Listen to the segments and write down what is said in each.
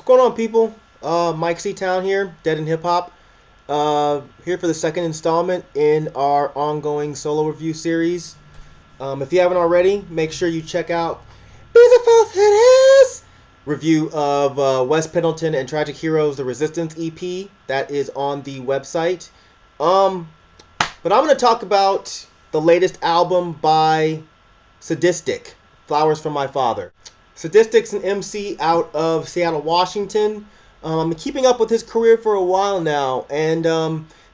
going on, people? Mike C. Town here, Dead in Hip Hop. Here for the second installment in our ongoing solo review series. If you haven't already, make sure you check out Beautiful Cities review of Wes Pendleton and Tragic Heroes, the Resistance EP. That is on the website. But I'm going to talk about the latest album by Sadistik, Flowers from My Father. Sadistik's an MC out of Seattle, Washington. I've been keeping up with his career for a while now, and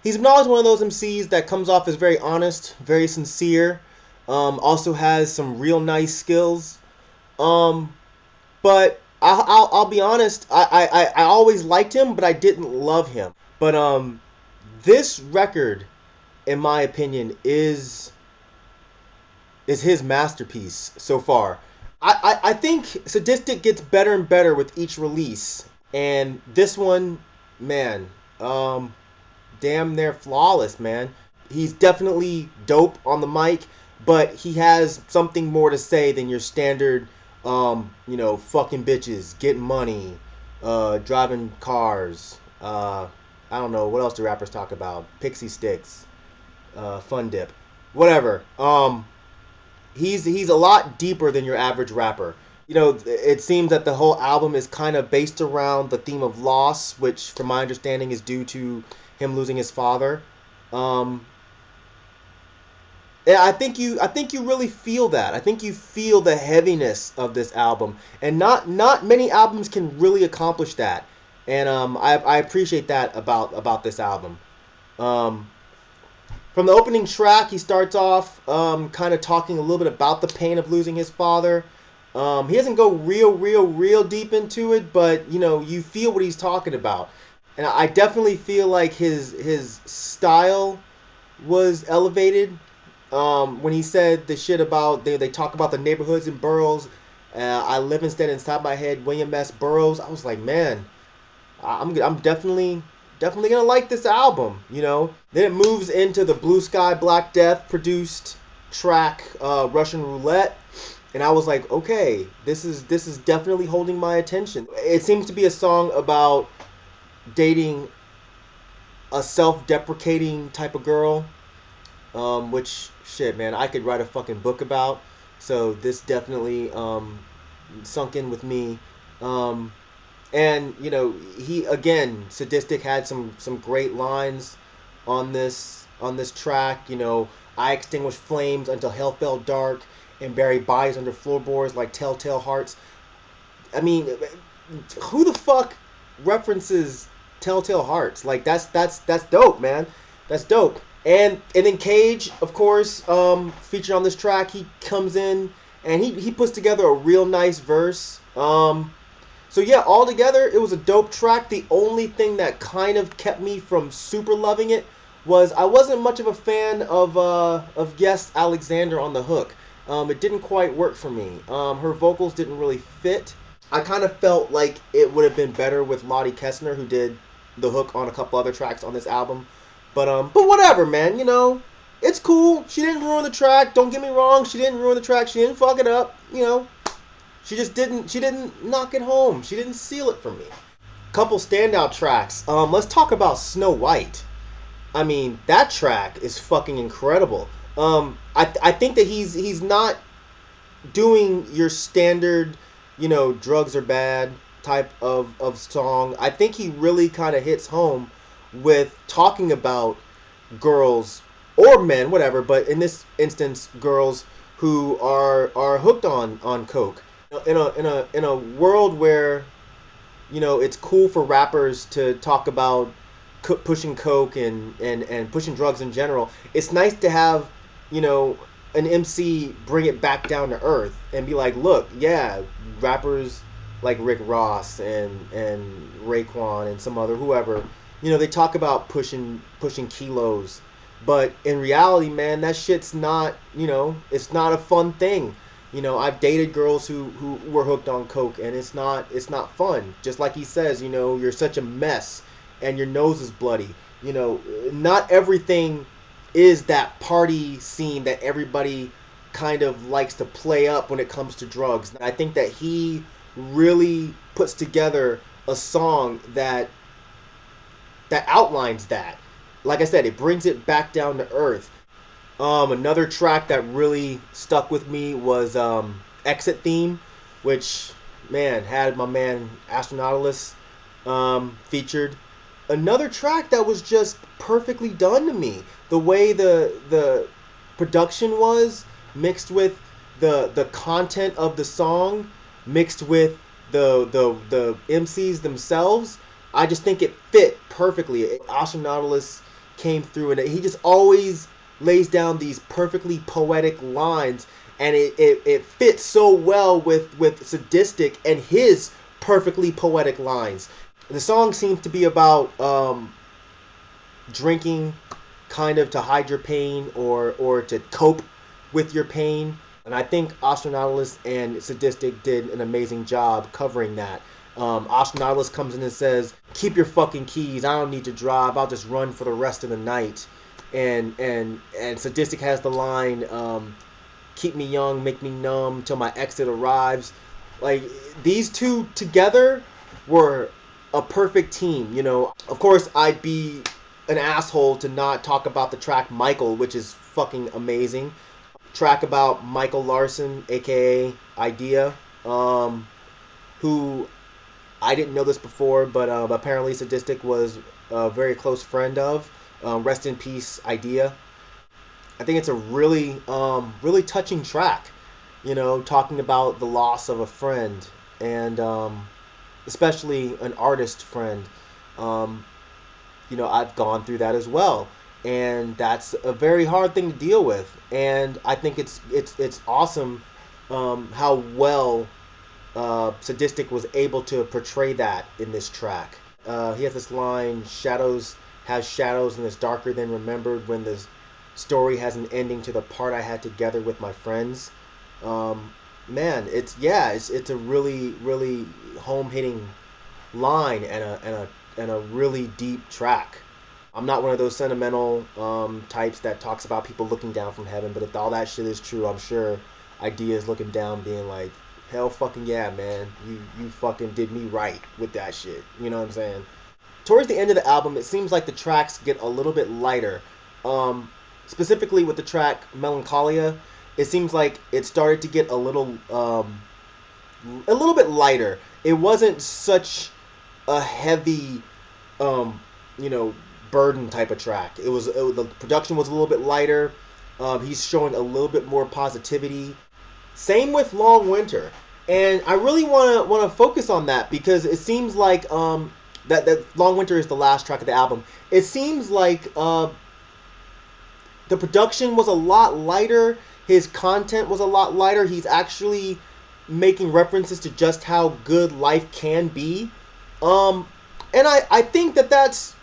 he's been always one of those MCs that comes off as very honest, very sincere, also has some real nice skills. But I'll be honest, I always liked him, but I didn't love him. But this record, in my opinion, is his masterpiece so far. I think Sadistik gets better and better with each release. And this one, man, damn near flawless, man. He's definitely dope on the mic, but he has something more to say than your standard, fucking bitches, getting money, driving cars. I don't know, what else do rappers talk about? Pixie sticks, fun dip, whatever. He's a lot deeper than your average rapper. It seems that the whole album is kind of based around the theme of loss, which, from my understanding, is due to him losing his father. And I think you really feel that. I think you feel the heaviness of this album, and not many albums can really accomplish that. And I appreciate that about this album. From the opening track, he starts off kind of talking a little bit about the pain of losing his father. He doesn't go real deep into it, but you feel what he's talking about. And I definitely feel like his style was elevated. When he said the shit about they talk about the neighborhoods and boroughs. I live instead inside my head, William S. Burroughs. I was like, man, I'm definitely gonna like this album. Then it moves into the Blue Sky Black Death produced track, Russian Roulette. And I was like, okay, this is definitely holding my attention. It seems to be a song about dating a self-deprecating type of girl, which, shit, man, I could write a fucking book about. So this definitely sunk in with me. And, he, again, Sadistik had some great lines on this track. I extinguish flames until hell fell dark, and bury bodies under floorboards like telltale hearts. I mean, who the fuck references Telltale Hearts? Like, that's dope, man. That's dope. And then Cage, of course, featured on this track, he comes in and he puts together a real nice verse. So yeah, altogether, it was a dope track. The only thing that kind of kept me from super loving it was I wasn't much of a fan of Yes Alexander on the hook. It didn't quite work for me. Her vocals didn't really fit. I kind of felt like it would have been better with Lottie Kessner, who did the hook on a couple other tracks on this album. But whatever, man. It's cool. She didn't ruin the track. Don't get me wrong. She didn't ruin the track. She didn't fuck it up. She just didn't. She didn't knock it home. She didn't seal it for me. Couple standout tracks. Let's talk about Snow White. I mean, that track is fucking incredible. I think that he's not doing your standard, drugs are bad type of song. I think he really kind of hits home with talking about girls or men, whatever, but in this instance, girls who are hooked on coke. In a world where, it's cool for rappers to talk about pushing coke and pushing drugs in general. It's nice to have an MC bring it back down to earth and be like, look, yeah, rappers like Rick Ross and Raekwon and some other whoever, they talk about pushing kilos, but in reality, man, that shit's not, it's not a fun thing. I've dated girls who were hooked on coke, and it's not fun. Just like he says, you're such a mess and your nose is bloody. Not everything is that party scene that everybody kind of likes to play up when it comes to drugs. I think that he really puts together a song that outlines that. Like I said, it brings it back down to earth. Another track that really stuck with me was Exit Theme, which, man, had my man Astronautilus featured. Another track that was just perfectly done to me. The way the production was mixed with the content of the song, mixed with the MCs themselves. I just think it fit perfectly. Astronautilus came through, and he just always lays down these perfectly poetic lines, and it fits so well with Sadistik and his perfectly poetic lines. The song seems to be about drinking, kind of to hide your pain or to cope with your pain. And I think Astronautilus and Sadistik did an amazing job covering that. Astronautilus comes in and says, "Keep your fucking keys. I don't need to drive. I'll just run for the rest of the night." And Sadistik has the line, "Keep me young, make me numb till my exit arrives." Like, these two together were a perfect team. You know, of course, I'd be an asshole to not talk about the track Michael, which is fucking amazing. Track about Michael Larson, aka Idea, who I didn't know this before, but apparently Sadistik was a very close friend of. Rest in peace, Idea. I think it's a really, really touching track. You know, talking about the loss of a friend, and especially an artist friend. You know, I've gone through that as well, and that's a very hard thing to deal with. And I think it's awesome how well Sadistik was able to portray that in this track. He has this line, "Shadows has shadows and is darker than remembered when the story has an ending to the part I had together with my friends." Man, it's a really, really home hitting line and a really deep track. I'm not one of those sentimental types that talks about people looking down from heaven, but if all that shit is true, I'm sure Idea is looking down being like, hell fucking yeah, man. You fucking did me right with that shit. You know what I'm saying? Towards the end of the album, it seems like the tracks get a little bit lighter. Specifically with the track Melancholia, it seems like it started to get a little bit lighter. It wasn't such a heavy, you know, burden type of track. The production was a little bit lighter. He's showing a little bit more positivity. Same with Long Winter, and I really want to focus on that because it seems like that Long Winter is the last track of the album. It seems like the production was a lot lighter. His content was a lot lighter. He's actually making references to just how good life can be. And I think that's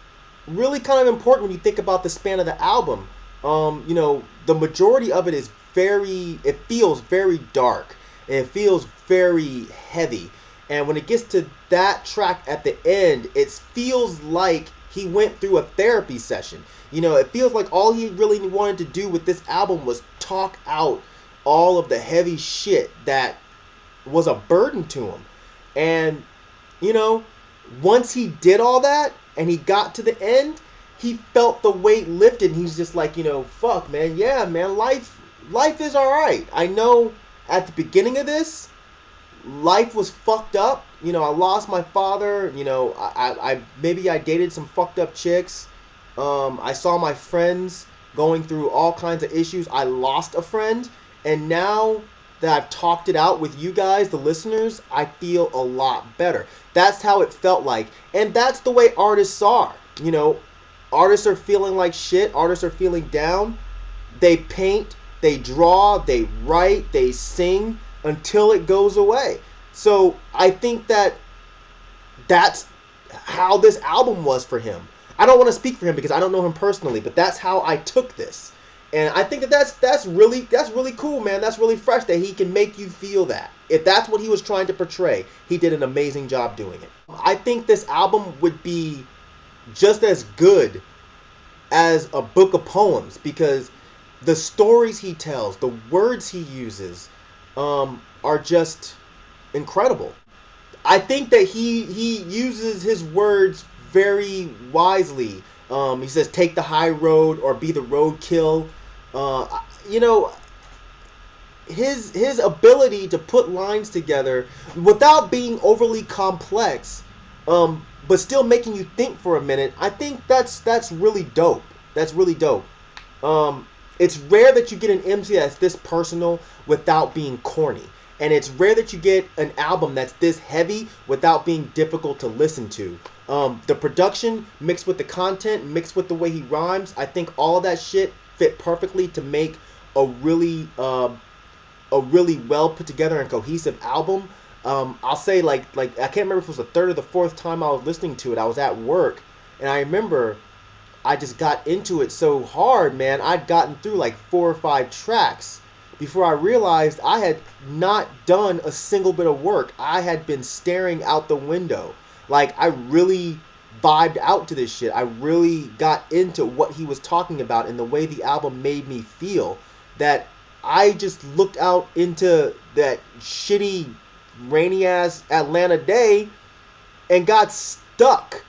really kind of important when you think about the span of the album. You know, the majority of it feels very dark. And it feels very heavy. And when it gets to that track at the end, it feels like he went through a therapy session. You know, it feels like all he really wanted to do with this album was talk out all of the heavy shit that was a burden to him. And, you know, once he did all that and he got to the end, he felt the weight lifted. And he's just like, you know, fuck, man. Yeah, man, life is all right. I know at the beginning of this, life was fucked up. You know, I lost my father. You know, I maybe I dated some fucked up chicks. I saw my friends going through all kinds of issues. I lost a friend. And now that I've talked it out with you guys, the listeners, I feel a lot better. That's how it felt like. And that's the way artists are. You know, artists are feeling like shit. Artists are feeling down. They paint, they draw, they write, they sing until it goes away. So I think that's how this album was for him. I don't want to speak for him because I don't know him personally, but that's how I took this. And I think that's really cool, man. That's really fresh that he can make you feel that. If that's what he was trying to portray, he did an amazing job doing it. I think this album would be just as good as a book of poems because the stories he tells, the words he uses, are just incredible. I think that he uses his words very wisely. He says, "Take the high road or be the roadkill." You know, his ability to put lines together without being overly complex, but still making you think for a minute. I think that's really dope. That's really dope. It's rare that you get an MC that's this personal without being corny. And it's rare that you get an album that's this heavy without being difficult to listen to. The production mixed with the content, mixed with the way he rhymes, I think all of that shit fit perfectly to make a really well put together and cohesive album. I'll say like I can't remember if it was the third or the fourth time I was listening to it. I was at work, and I remember I just got into it so hard, man. I'd gotten through like 4 or 5 tracks before I realized I had not done a single bit of work. I had been staring out the window. Like, I really vibed out to this shit. I really got into what he was talking about and the way the album made me feel, that I just looked out into that shitty, rainy-ass Atlanta day and got stuck.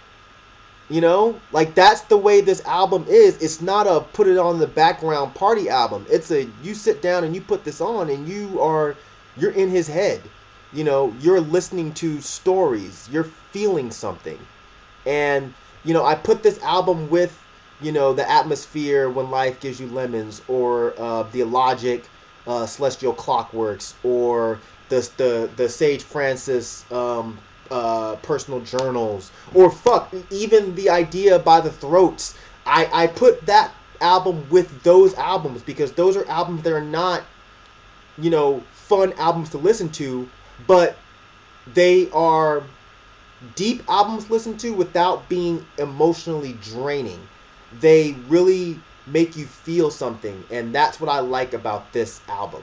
You know, like, that's the way this album is. It's not a put it on the background party album. It's a, you sit down and you put this on and you're in his head. You know, you're listening to stories. You're feeling something. And, you know, I put this album with, you know, the Atmosphere, When Life Gives You Lemons, or the Logic, Celestial Clockworks, or the Sage Francis personal journals, or fuck, even the Idea by the Throats. I put that album with those albums because those are albums that are not, you know, fun albums to listen to, but they are deep albums to listen to without being emotionally draining. They really make you feel something, and that's what I like about this album.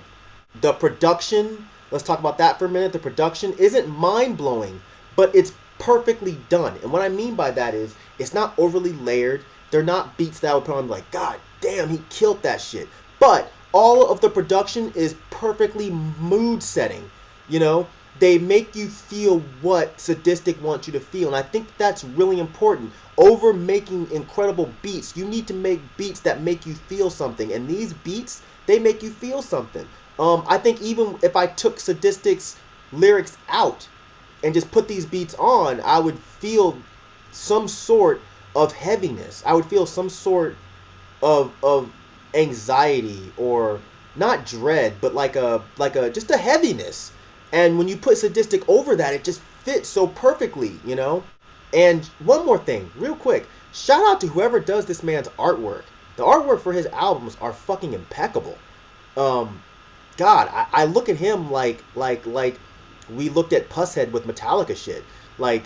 The production, let's talk about that for a minute. The production isn't mind-blowing, but it's perfectly done. And what I mean by that is, it's not overly layered. They're not beats that I would put on like, God damn, he killed that shit. But all of the production is perfectly mood setting. You know, they make you feel what Sadistik wants you to feel. And I think that's really important. Over making incredible beats, you need to make beats that make you feel something. And these beats, they make you feel something. I think even if I took Sadistik's lyrics out and just put these beats on, I would feel some sort of heaviness. I would feel some sort of anxiety, or not dread, but like a just a heaviness. And when you put Sadistik over that, it just fits so perfectly, you know? And one more thing, real quick. Shout out to whoever does this man's artwork. The artwork for his albums are fucking impeccable. God, I look at him like we looked at Pusshead with Metallica shit. Like,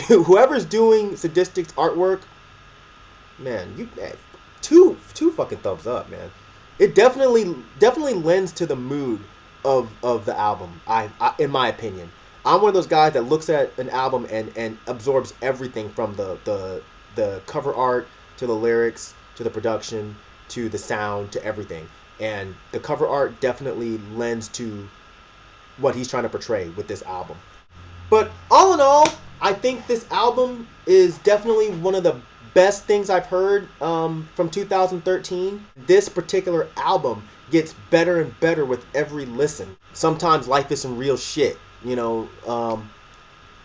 whoever's doing Sadistik's artwork, man, two fucking thumbs up, man. It definitely lends to the mood of the album. I in my opinion, I'm one of those guys that looks at an album and absorbs everything from the cover art to the lyrics to the production to the sound to everything. And the cover art definitely lends to what he's trying to portray with this album. But all in all, I think this album is definitely one of the best things I've heard from 2013. This particular album gets better and better with every listen. Sometimes life is some real shit, you know.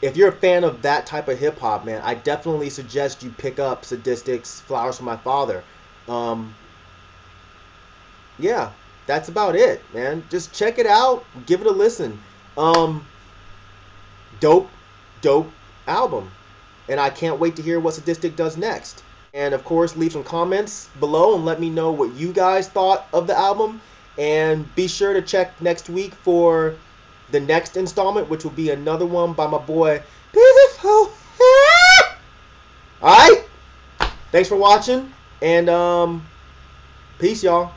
If you're a fan of that type of hip hop, man, I definitely suggest you pick up Sadistik's Flowers for My Father. Yeah, that's about it, man. Just check it out, give it a listen. Dope album. And I can't wait to hear what Sadistik does next. And of course, leave some comments below and let me know what you guys thought of the album. And be sure to check next week for the next installment, which will be another one by my boy Beautiful. Alright? Thanks for watching. And peace, y'all.